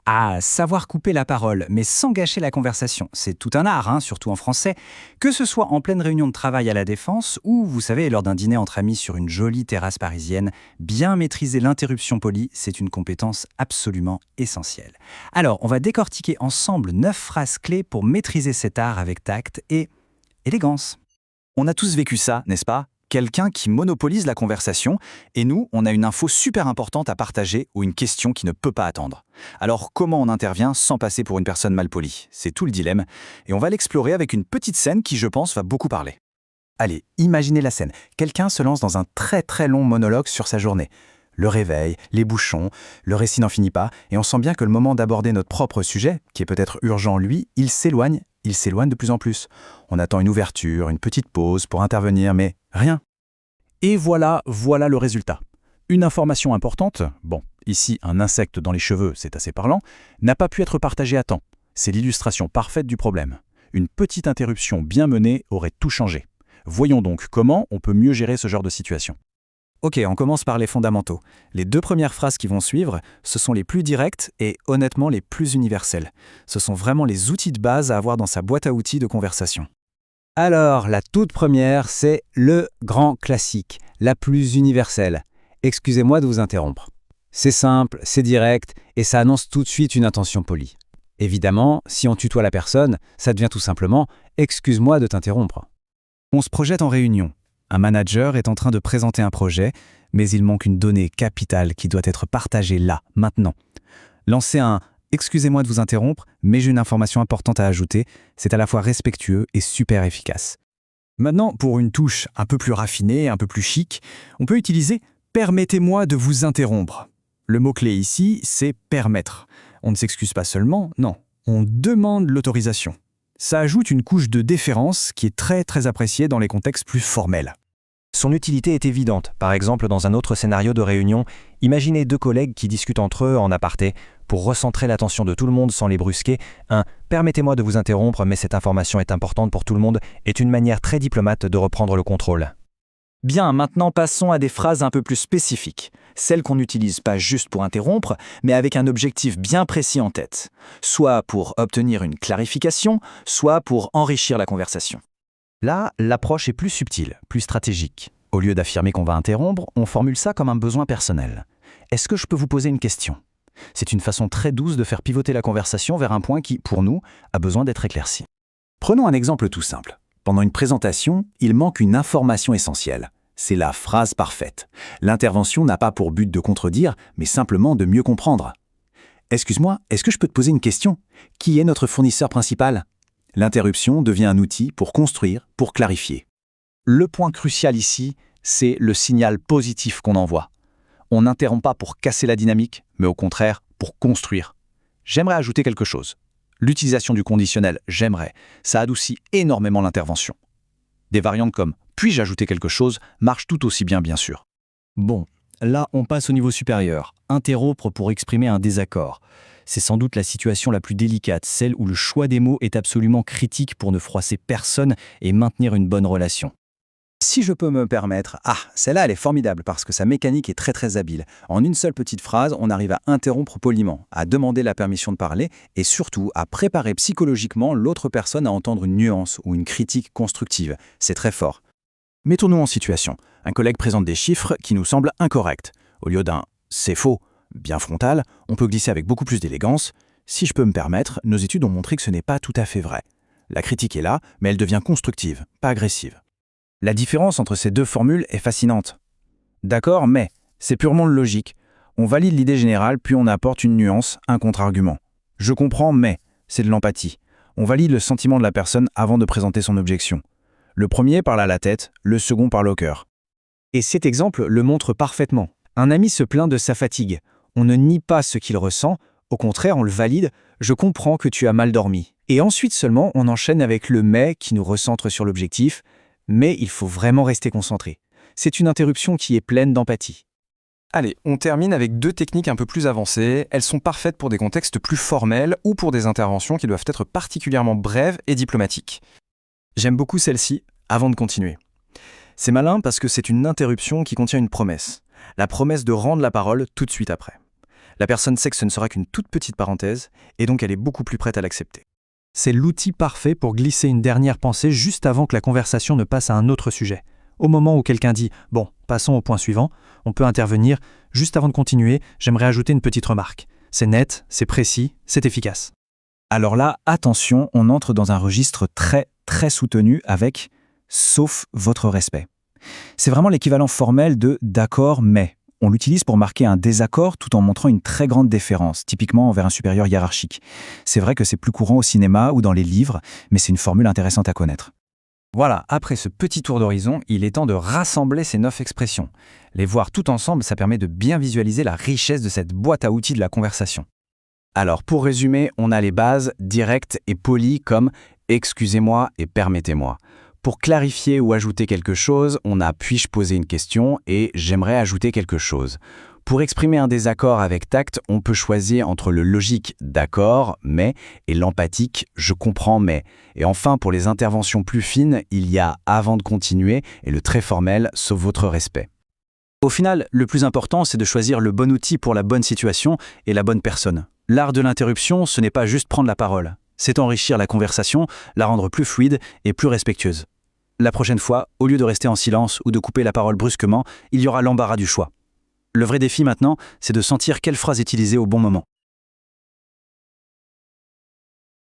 Ah, savoir couper la parole, mais sans gâcher la conversation. C'est tout un art, surtout en français. Que ce soit en pleine réunion de travail à la Défense ou, vous savez, lors d'un dîner entre amis sur une jolie terrasse parisienne, bien maîtriser l'interruption polie, c'est une compétence absolument essentielle. Alors, on va décortiquer ensemble 9 phrases clés pour maîtriser cet art avec tact et élégance. On a tous vécu ça, n'est-ce pas? Quelqu'un qui monopolise la conversation, et nous, on a une info super importante à partager ou une question qui ne peut pas attendre. Alors comment on intervient sans passer pour une personne malpolie? C'est tout le dilemme, et on va l'explorer avec une petite scène qui, je pense, va beaucoup parler. Allez, imaginez la scène. Quelqu'un se lance dans un très long monologue sur sa journée. Le réveil, les bouchons, le récit n'en finit pas, et on sent bien que le moment d'aborder notre propre sujet, qui est peut-être urgent lui, il s'éloigne de plus en plus. On attend une ouverture, une petite pause pour intervenir, mais rien. Et voilà le résultat. Une information importante, ici un insecte dans les cheveux, c'est assez parlant, n'a pas pu être partagée à temps. C'est l'illustration parfaite du problème. Une petite interruption bien menée aurait tout changé. Voyons donc comment on peut mieux gérer ce genre de situation. Ok, on commence par les fondamentaux. Les 2 premières phrases qui vont suivre, ce sont les plus directes et honnêtement les plus universelles. Ce sont vraiment les outils de base à avoir dans sa boîte à outils de conversation. Alors, la toute première, c'est le grand classique, la plus universelle. Excusez-moi de vous interrompre. C'est simple, c'est direct et ça annonce tout de suite une intention polie. Évidemment, si on tutoie la personne, ça devient tout simplement « excuse-moi de t'interrompre ». On se projette en réunion. Un manager est en train de présenter un projet, mais il manque une donnée capitale qui doit être partagée là, maintenant. Lancer un « excusez-moi de vous interrompre, mais j'ai une information importante à ajouter », c'est à la fois respectueux et super efficace. Maintenant, pour une touche un peu plus raffinée, un peu plus chic, on peut utiliser « permettez-moi de vous interrompre ». Le mot-clé ici, c'est « permettre ». On ne s'excuse pas seulement, non, on demande l'autorisation. Ça ajoute une couche de déférence qui est très appréciée dans les contextes plus formels. Son utilité est évidente. Par exemple, dans un autre scénario de réunion, imaginez 2 collègues qui discutent entre eux en aparté. Pour recentrer l'attention de tout le monde sans les brusquer, un « permettez-moi de vous interrompre, mais cette information est importante pour tout le monde » est une manière très diplomate de reprendre le contrôle. Bien, maintenant passons à des phrases un peu plus spécifiques. Celles qu'on n'utilise pas juste pour interrompre, mais avec un objectif bien précis en tête. Soit pour obtenir une clarification, soit pour enrichir la conversation. Là, l'approche est plus subtile, plus stratégique. Au lieu d'affirmer qu'on va interrompre, on formule ça comme un besoin personnel. Est-ce que je peux vous poser une question? C'est une façon très douce de faire pivoter la conversation vers un point qui, pour nous, a besoin d'être éclairci. Prenons un exemple tout simple. Pendant une présentation, il manque une information essentielle. C'est la phrase parfaite. L'intervention n'a pas pour but de contredire, mais simplement de mieux comprendre. Excuse-moi, est-ce que je peux te poser une question? Qui est notre fournisseur principal? L'interruption devient un outil pour construire, pour clarifier. Le point crucial ici, c'est le signal positif qu'on envoie. On n'interrompt pas pour casser la dynamique, mais au contraire, pour construire. J'aimerais ajouter quelque chose. L'utilisation du conditionnel « j'aimerais », ça adoucit énormément l'intervention. Des variantes comme « puis-je ajouter quelque chose » marchent tout aussi bien sûr. Bon, là on passe au niveau supérieur. Interrompre pour exprimer un désaccord. C'est sans doute la situation la plus délicate, celle où le choix des mots est absolument critique pour ne froisser personne et maintenir une bonne relation. Si je peux me permettre, celle-là elle est formidable parce que sa mécanique est très habile. En une seule petite phrase, on arrive à interrompre poliment, à demander la permission de parler et surtout à préparer psychologiquement l'autre personne à entendre une nuance ou une critique constructive. C'est très fort. Mettons-nous en situation. Un collègue présente des chiffres qui nous semblent incorrects. Au lieu d'un « c'est faux », bien frontal, on peut glisser avec beaucoup plus d'élégance. Si je peux me permettre, nos études ont montré que ce n'est pas tout à fait vrai. La critique est là, mais elle devient constructive, pas agressive. La différence entre ces 2 formules est fascinante. D'accord, mais c'est purement logique. On valide l'idée générale, puis on apporte une nuance, un contre-argument. Je comprends, mais c'est de l'empathie. On valide le sentiment de la personne avant de présenter son objection. Le premier parle à la tête, le second parle au cœur. Et cet exemple le montre parfaitement. Un ami se plaint de sa fatigue. On ne nie pas ce qu'il ressent, au contraire on le valide « je comprends que tu as mal dormi ». Et ensuite seulement on enchaîne avec le « mais » qui nous recentre sur l'objectif, mais il faut vraiment rester concentré. C'est une interruption qui est pleine d'empathie. Allez, on termine avec 2 techniques un peu plus avancées. Elles sont parfaites pour des contextes plus formels ou pour des interventions qui doivent être particulièrement brèves et diplomatiques. J'aime beaucoup celle-ci, avant de continuer. C'est malin parce que c'est une interruption qui contient une promesse. La promesse de rendre la parole tout de suite après. La personne sait que ce ne sera qu'une toute petite parenthèse, et donc elle est beaucoup plus prête à l'accepter. C'est l'outil parfait pour glisser une dernière pensée juste avant que la conversation ne passe à un autre sujet. Au moment où quelqu'un dit « Bon, passons au point suivant », on peut intervenir « Juste avant de continuer, j'aimerais ajouter une petite remarque. C'est net, c'est précis, c'est efficace. » Alors là, attention, on entre dans un registre très soutenu avec « sauf votre respect ». C'est vraiment l'équivalent formel de « d'accord, mais ». On l'utilise pour marquer un désaccord tout en montrant une très grande déférence, typiquement envers un supérieur hiérarchique. C'est vrai que c'est plus courant au cinéma ou dans les livres, mais c'est une formule intéressante à connaître. Voilà, après ce petit tour d'horizon, il est temps de rassembler ces 9 expressions. Les voir tout ensemble, ça permet de bien visualiser la richesse de cette boîte à outils de la conversation. Alors, pour résumer, on a les bases directes et polies comme « excusez-moi » et « permettez-moi ». Pour clarifier ou ajouter quelque chose, on a « puis-je poser une question » et « j'aimerais ajouter quelque chose ». Pour exprimer un désaccord avec tact, on peut choisir entre le logique « d'accord, mais » et l'empathique « je comprends, mais ». Et enfin, pour les interventions plus fines, il y a « avant de continuer » et le très formel « sauf votre respect ». Au final, le plus important, c'est de choisir le bon outil pour la bonne situation et la bonne personne. L'art de l'interruption, ce n'est pas juste prendre la parole. C'est enrichir la conversation, la rendre plus fluide et plus respectueuse. La prochaine fois, au lieu de rester en silence ou de couper la parole brusquement, il y aura l'embarras du choix. Le vrai défi maintenant, c'est de sentir quelle phrase utiliser au bon moment.